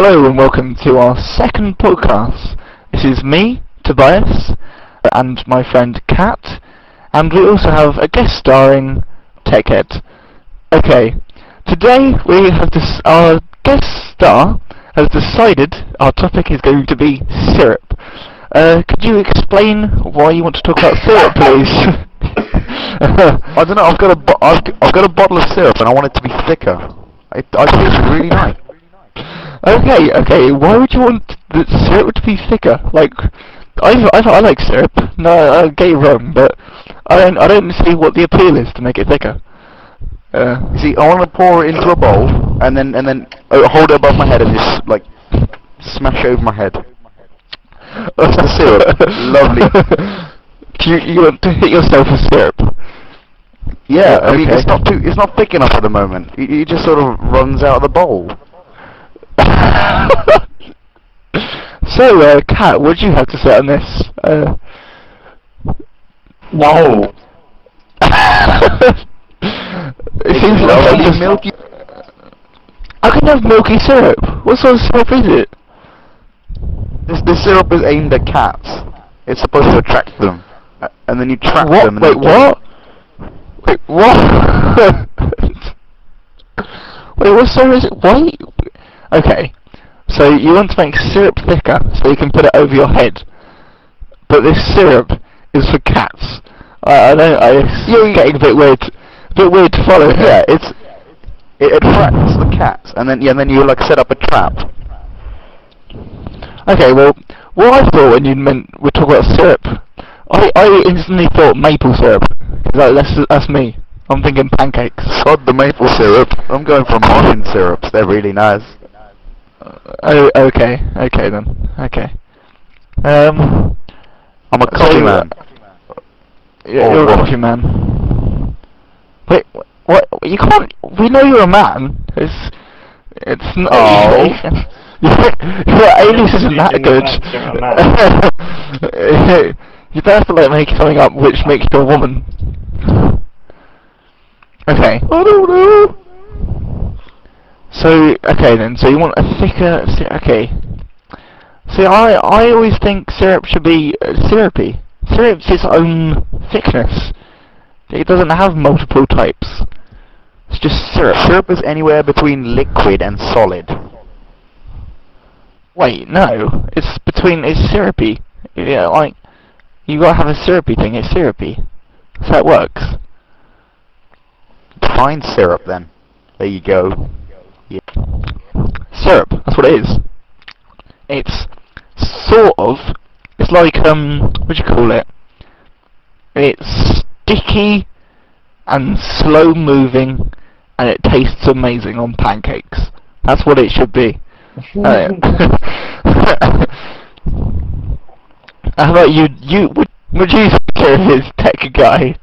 Hello and welcome to our second podcast. This is me, Tobious, and my friend Kat, and we also have a guest starring TechGuy. Okay, today we have our guest star has decided our topic is going to be syrup. Could you explain why you want to talk about syrup, please? I don't know. I've got a bottle of syrup and I want it to be thicker. I think it's really nice. Okay. Why would you want the syrup to be thicker? Like, I like syrup. No, I get it wrong, but I don't see what the appeal is to make it thicker. You see, I want to pour it into a bowl and then hold it above my head and just like smash it over my head. That's the syrup. Lovely. You want to hit yourself with syrup? Yeah, I mean okay. it's not thick enough at the moment. It just sort of runs out of the bowl. So, Kat, what do you have to say on this? No. It seems like just milky. I can have milky syrup. What sort of syrup is it? This syrup is aimed at cats. It's supposed to attract them, and then you trap What? them. And Wait, what? Wait, what? Wait, what syrup is it? Why? Okay, so you want to make syrup thicker so you can put it over your head, but this syrup is for cats. You're getting a bit weird to follow here. Yeah, it attracts the cats, and then you like set up a trap. Okay, well, what I thought when you meant we're talking about syrup, I instantly thought maple syrup. That's me. I'm thinking pancakes. Sod the maple syrup. I'm going for almond syrups. They're really nice. Okay then. Okay. I'm a coffee man. Yeah, you're a coffee man. Wait, what? You can't. We know you're a man. It's not. Oh. Your alias isn't that good. You don't have to like make something up which makes you a woman. Okay. I don't know. So, okay then, so you want a thicker, okay. See, I always think syrup should be syrupy. Syrup's its own thickness. It doesn't have multiple types. It's just syrup. Syrup is anywhere between liquid and solid. Wait, no. It's syrupy. Yeah, like, you gotta have a syrupy thing, it's syrupy. That's how it works. Define syrup then. There you go. Yeah. Syrup, that's what it is. It's sort of, it's like, what do you call it? It's sticky and slow moving and it tastes amazing on pancakes. That's what it should be. How about you, would you think it is TechGuy?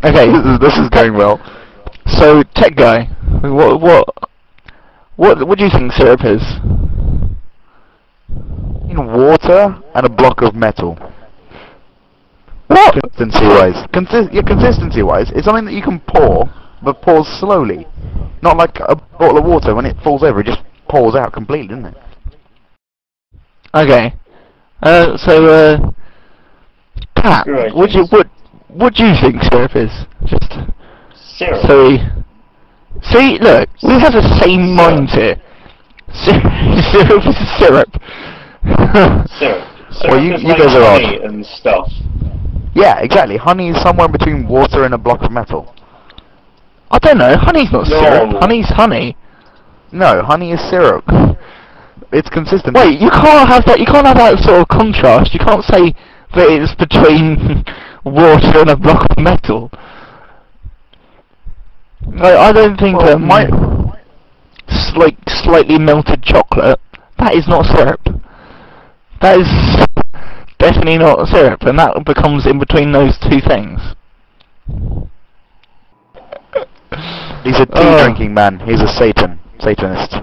Okay, this is going well. So, TechGuy, what do you think syrup is? In water and a block of metal. What? Consistency-wise. Consistency-wise, it's something that you can pour, but pours slowly. Not like a bottle of water, when it falls over, it just pours out completely, doesn't it? Okay. Pat, Right, what do you think syrup is? Just syrup. See, look, we have the same mind here. Syrup is syrup. Syrup. Well, you is like guys are honey and stuff. Yeah, exactly. Honey is somewhere between water and a block of metal. I don't know, honey's not No. syrup, honey's honey. No, honey is syrup. It's consistent. Wait, you can't have that sort of contrast. You can't say that it's between water and a block of metal. I don't think like slightly melted chocolate, that is not syrup. That is definitely not syrup, and that becomes in between those two things. He's a tea drinking man. He's a Satanist.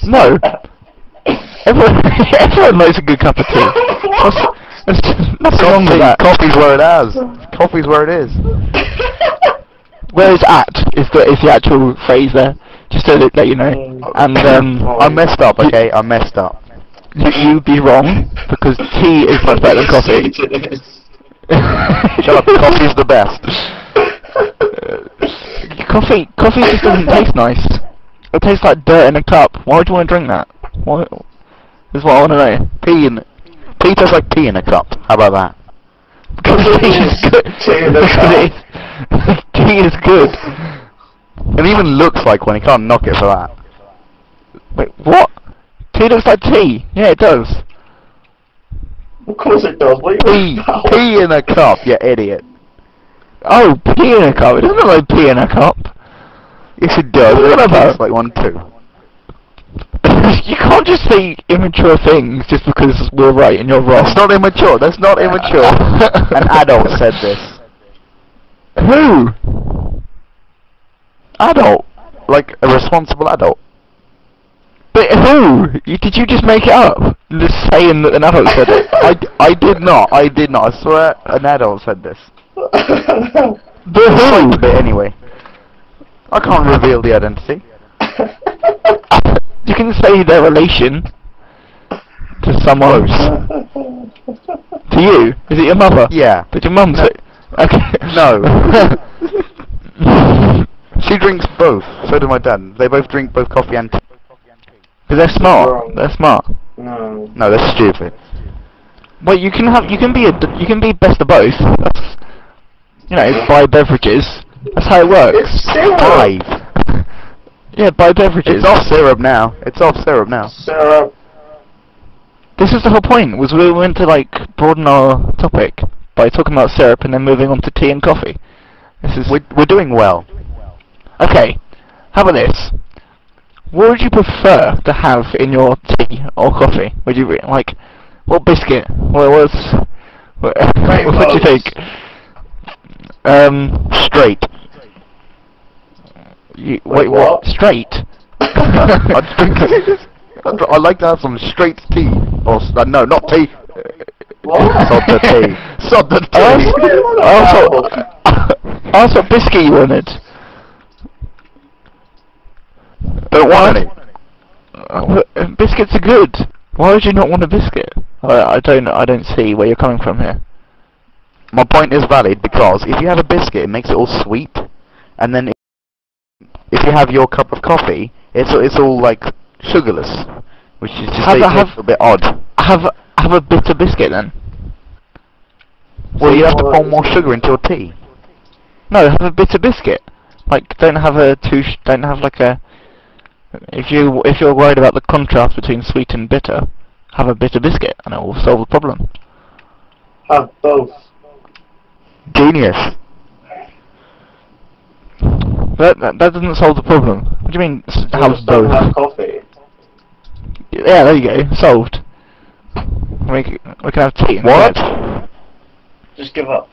No. Everyone likes a good cup of tea. There's nothing wrong with that. Coffee's where it is. Coffee's where it is. where is at is the actual phrase there, just to let you know. And I messed up, okay? I messed up. you be wrong, because tea is much better than coffee. Shut up, coffee's the best. Coffee just doesn't taste nice. It tastes like dirt in a cup. Why would you want to drink that? What is what I want to know. Tea tastes like tea in a cup. How about that? Because tea is good. Tea in a cup. Tea is good. It even looks like one. You can't knock it for that. Wait, what? Tea looks like tea. Yeah, it does. Of course it does. What are you Tea, about? tea in a cup, you idiot. Oh, pea in a cup. It doesn't look like pea in a cup. Yes, it does. What It about? tastes like one too. You can't just say immature things just because we're right and you're wrong. That's not immature. That's not immature. An adult said this. Who? Adult, like a responsible adult. But who? Did you just make it up? Just saying that an adult said it. I did not. I did not. I swear, an adult said this. But who? A bit anyway. I can't reveal the identity. You can say their relation to someone. To you? Is it your mother? Yeah. Did your mum say? Okay. No. She drinks both. So do my dad. They both drink both coffee and tea. Because they're smart. Wrong. They're smart. No. No, they're stupid. Well, you can be best of both. That's, you know, buy beverages. That's how it works. It's syrup. Five. Yeah, buy beverages. It's off syrup now. It's off syrup now. Syrup. This is the whole point. Was we went to like broaden our topic by talking about syrup and then moving on to tea and coffee. This is We're doing well. okay. How about this? What would you prefer to have in your tea or coffee? Would you like what biscuit? What do you think? Straight. Wait, what? Straight? I like to have some straight tea. Or no, not tea. What? Sod the tea. Sod the tea. I thought biscuit you wanted. Don't want any. Biscuits are good. Why would you not want a biscuit? I don't see where you're coming from here. My point is valid because if you have a biscuit, it makes it all sweet, and then if you have your cup of coffee, it's all like sugarless, which is just a bit odd. Have a bitter biscuit then. Well, you have to pour more sugar into your tea. No, have a bitter biscuit. Like don't have like a. If you're worried about the contrast between sweet and bitter, have a bitter biscuit and it will solve the problem. Have both. Genius. That doesn't solve the problem. What do you mean have Just don't both? have coffee. Yeah, there you go. Solved. We can have tea What? instead. Just give up.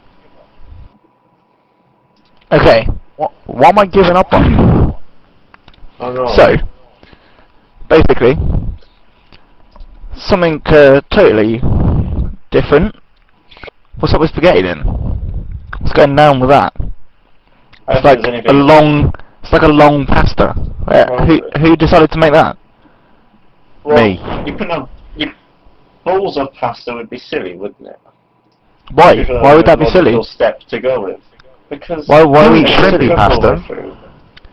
Okay. What am I giving up on? Oh no. So, basically, something totally different. What's up with spaghetti then? What's going down with that? It's like a long. It's like a long pasta. Who decided to make that? Well, Me. You couldn't have. Bowls of pasta would be silly, wouldn't it? Why? Because Why would that be a silly? logical step to go with. Because Why we eat it's shrimpy difficult pasta? with food.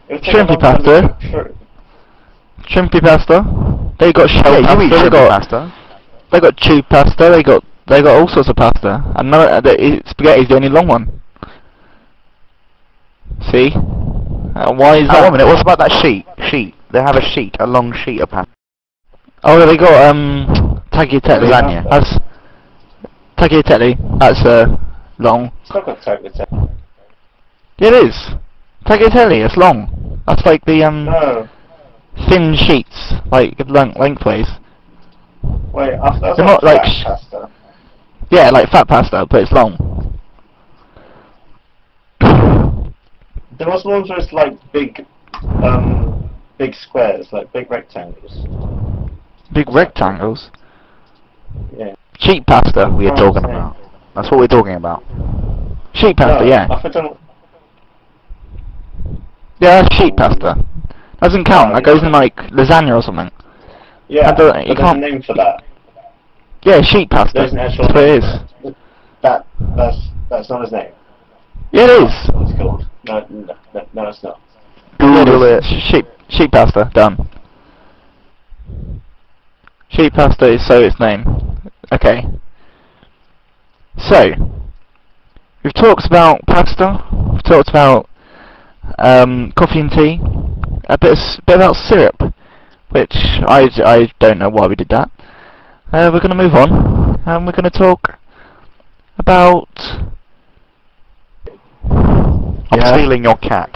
It would take a Shrimpy long time to pasta? cook through. Shrimpy pasta. They got shell Yeah, you pasta. eat They shrimpy got pasta. they got tube pasta. They got all sorts of pasta. And spaghetti's the only long one. See? Why is that? Oh, 1 minute. What's about that sheet? They have a long sheet of pasta. Oh, they got tagliatelle. Lasagna. That's tagliatelle. That's long. It's not got tagliatelle. Yeah, it is. Tagliatelle. It's long. That's like the No. thin sheets, like lengthways. Wait, that's They're not like pasta. Yeah, like fat pasta, but it's long. There was ones where it's like big squares, like big rectangles. Big rectangles. Yeah. Sheet pasta. We're talking about. That's what we're talking about. Sheet pasta, No, yeah. I don't. Yeah, that's sheep pasta. Doesn't count. That goes in like lasagna or something. Yeah, You but there's a can't. name for that. Yeah, sheep pasta. There's an actual That's what it name is. for it. That's not his name. Yeah, it is. That's what it's called. No, it's not. Google Yeah, it. Sheep pasta. Done. Sheep pasta is so its name. Okay. So we've talked about pasta. We've talked about coffee and tea. A bit about syrup, which I don't know why we did that. We're going to move on, and we're going to talk about. I'm stealing your cat.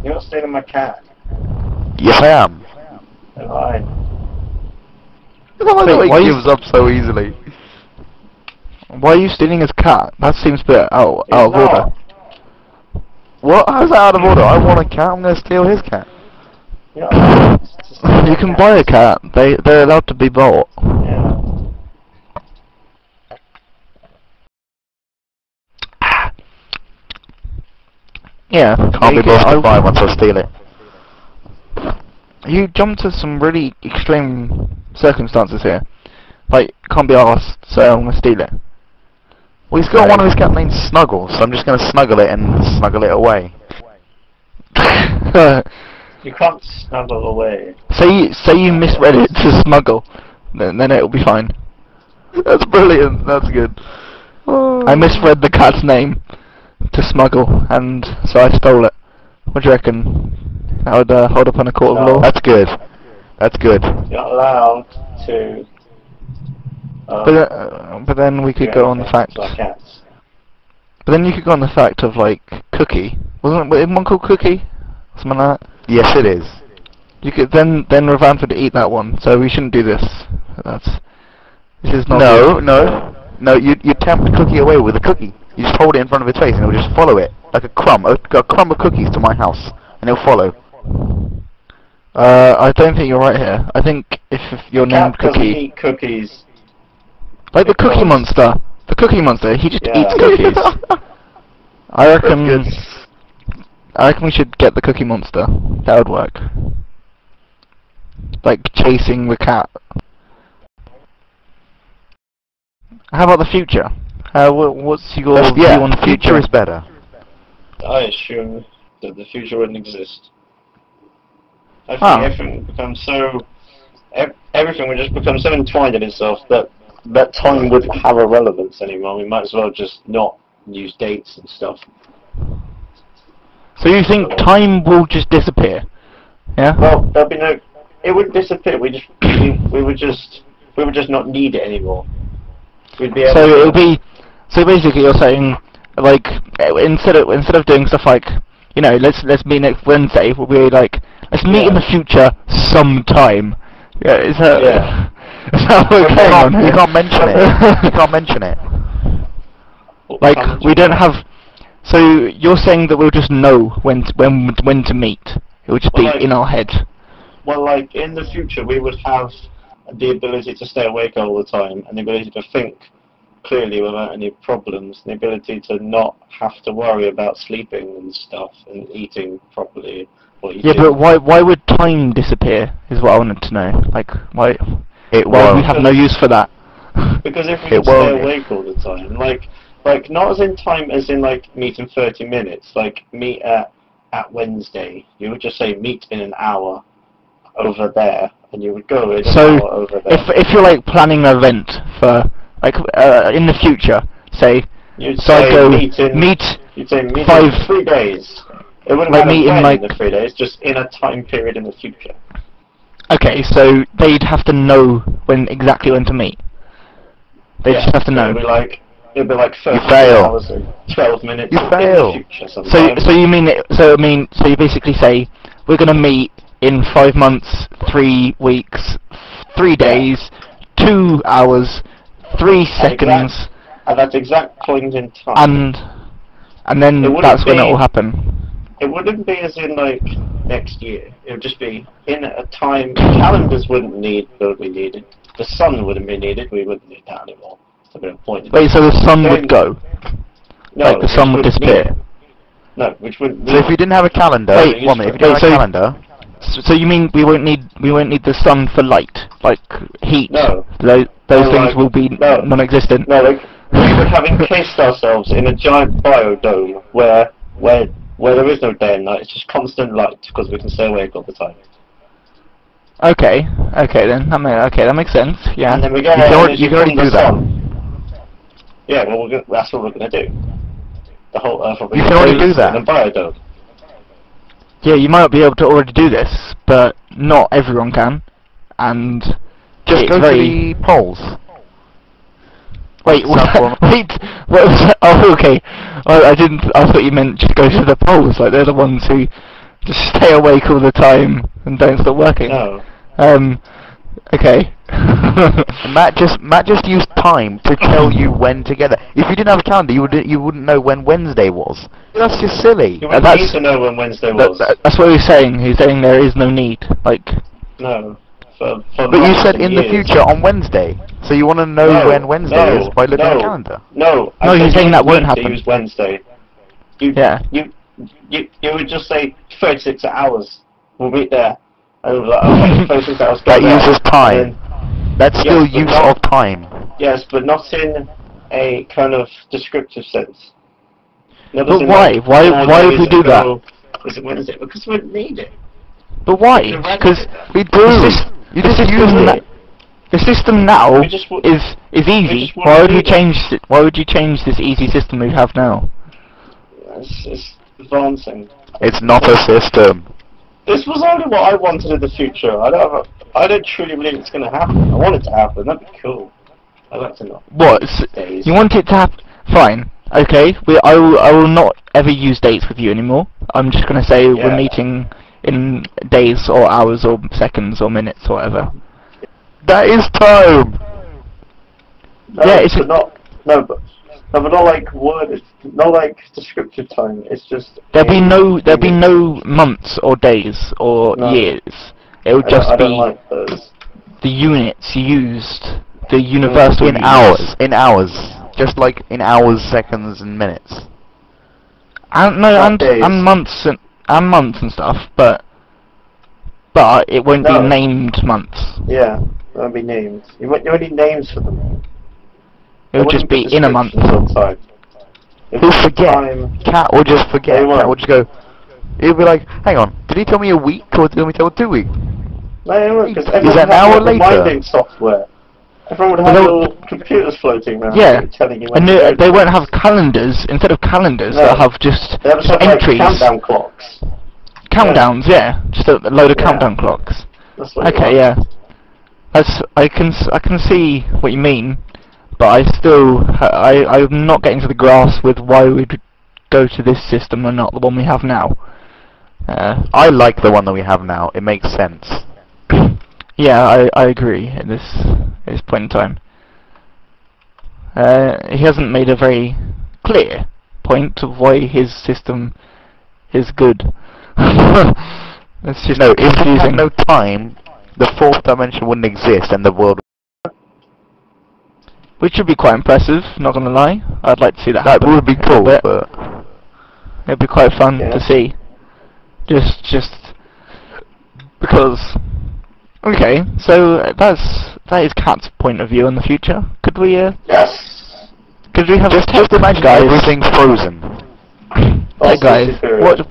You're not stealing my cat. Yes, I am. They're mine. I don't like the way why he you- gives up so easily. Why are you stealing his cat? That seems a bit out It's of not. order. What? How's that out of order? I want a cat. I'm gonna steal his cat. You're not allowed to steal You my can cat. buy a cat. They're allowed to be bought. Yeah. Yeah. Can't be bothered to buy once I steal it. You jumped to some really extreme circumstances here. Like, can't be asked, so I'm gonna steal it. Well, he's got one of his cat named Snuggle, so I'm just gonna snuggle it and snuggle it away. You can't snuggle away. say you misread it to smuggle, then it'll be fine. That's brilliant. That's good. Oh. I misread the cat's name to smuggle, and so I stole it. What do you reckon? That would hold up on a court of No. law? That's good. That's good. You're not allowed to. But then we could go on the fact. Like cats. But then you could go on the fact of like Cookie. Wasn't one called Cookie? Something like that. Yes, it is. You could then Revanth would eat that one. So we shouldn't do this. This is not. No. You tempt the cookie away with a cookie. You just hold it in front of its face, and it'll just follow it like a crumb. A crumb of cookies to my house, and it'll follow. I don't think you're right here. I think if you're named Cat doesn't Cookie, eat cookies. like the Cookie because- Monster. The Cookie Monster. He just Yeah. eats cookies. I reckon. That's good. I reckon we should get the Cookie Monster. That would work. Like chasing the cat. How about the future? What's your view on the future is better. I assume that the future wouldn't exist. I think Ah. everything becomes so. Everything would just become so entwined in itself that time wouldn't have a relevance anymore. We might as well just not use dates and stuff. So you think time will just disappear? Yeah. Well, there'll be no. It would disappear. We would just not need it anymore. We'd be able So to, it'll be. So basically, you're saying, like, instead of doing stuff like, you know, let's meet next Wednesday. We'll be like, let's meet in the future sometime. Yeah, is that? Yeah. Is that what's going on here? You can't mention it. You can't mention it. Like we don't have. So you're saying that we'll just know when to meet. It will just be Well, like- in our head. Well, like in the future, we would have the ability to stay awake all the time, and the ability to think clearly without any problems, and the ability to not have to worry about sleeping and stuff, and eating properly. What you Yeah, do. but why would time disappear? Is what I wanted to know. Like why It why won't. we have no use for that? Because if we It can stay won't. awake all the time, like not as in time as in like meet in 30 minutes, like meet at Wednesday, you would just say meet in an hour over there, and you would go in an So hour over there. if you're like planning an event for like in the future, say You'd so I say go meet in, meet you'd say meet five- in 3 days. It wouldn't like matter meet in, when like- in the 3 days, just in a time period in the future. Okay, so they'd have to know exactly when to meet. They just have to know. It'd be like 30 fail. hours and 12 minutes You in fail. the future So sometimes. you mean it, so you basically say we're gonna meet in 5 months, 3 weeks, 3 days, 2 hours, 3 seconds, At that exact point in time. and then It wouldn't that's when it be- will happen. It wouldn't be as in like next year. It would just be in a time. Calendars wouldn't be needed. The sun wouldn't be needed. We wouldn't need that anymore. There'd be no point. Wait, so the sun Then- would go? No, like the it sun would wouldn't disappear? need it. No, which would. So if you didn't have a calendar, Wait, one minute, if you didn't have a calendar, So you mean we won't need the sun for light, like heat? No. Those No, things like, will be no. non-existent. No, like we would have encased ourselves in a giant biodome where there is no day and night. It's just constant light because we can stay awake all the time. Okay, then that makes sense. Yeah. And then we get You can our already- energy you can already from the do that. sun. Yeah, well, that's what we're going to do. The whole Earth will be You can already do encased that. in a biodome. Yeah, you might be able to already do this, but not everyone can. And just it's go very... to the poles. Wait, South Pole. wait, what was that? Oh, okay. I thought you meant just go to the poles, like they're the ones who just stay awake all the time and don't stop working. No. Okay. Matt just used time to tell you when to get there. If you didn't have a calendar, you wouldn't know when Wednesday was. That's just silly. You wouldn't need to know when Wednesday was. That's what he's saying. He's saying there is no need. Like. No. For But you said in the years. future on Wednesday, so you want to know No, when Wednesday is by looking at the calendar. No, No, he's saying that won't happen. To use Wednesday. Yeah. You would just say 36 hours. We'll meet there. And we'll be like, okay, 36 hours. Go That there. uses time. And then- That's still Yes, but use not- of time. Yes, but not in a kind of descriptive sense. Not But as in, why? like, Why 4 would we days do that? ago, Was it Wednesday? Because we need it. But why? It's irrelevant. Because We do. You just use it. the system now We just w- is easy. just Why wouldn't would we need it. change it? Why would you change this easy system we have now? It's advancing. It's not a system. This was only what I wanted in the future. I don't truly believe it's going to happen. I want it to happen. That'd be cool. I'd like to know. What? Days. You want it to happen? Fine. Okay. I will not ever use dates with you anymore. I'm just gonna say we're Yeah. meeting in days or hours or seconds or minutes or whatever. That is time. No, Yeah, it's but not like word. Not like descriptive time. It's just. There'll be no months or days or No. years. It will I just don't be like those. the units used, the universal In units. hours. In hours. Just like in hours, seconds, and minutes. And Not days. and months and stuff, but it won't No. be named months. Yeah, that'll be names. You need names for them. It'll just be in a month. Time. He'll forget. Time. Cat will just forget. They won't. Cat will just go. He'll be like, hang on, did he tell me a week or did he tell me 2 weeks? No, because Is everyone that would have now or like later? reminding software. Everyone would have Well, little computers floating around Yeah, telling you when and to go. they won't have calendars. Instead of calendars, No. they'll have just They have like entries. countdown clocks. Countdowns, yeah. Just a load of Yeah. countdown clocks. That's what Okay, yeah. I can see what you mean, but I'm not getting to the grasp with why we'd go to this system and not the one we have now. I like the one that we have now. It makes sense. Yeah, I agree at this point in time. He hasn't made a very clear point of why his system is good. It's just No, if we had confusing. no time, the fourth dimension wouldn't exist and the world. Which would be quite impressive, not gonna lie. I'd like to see that That happen. would be a little cool, bit. but It'd be quite fun Yeah. to see. Just because. Okay, so that is Cat's point of view on the future. Could we Yes. have just imagine guys? everything frozen. Hey guys, Superior. what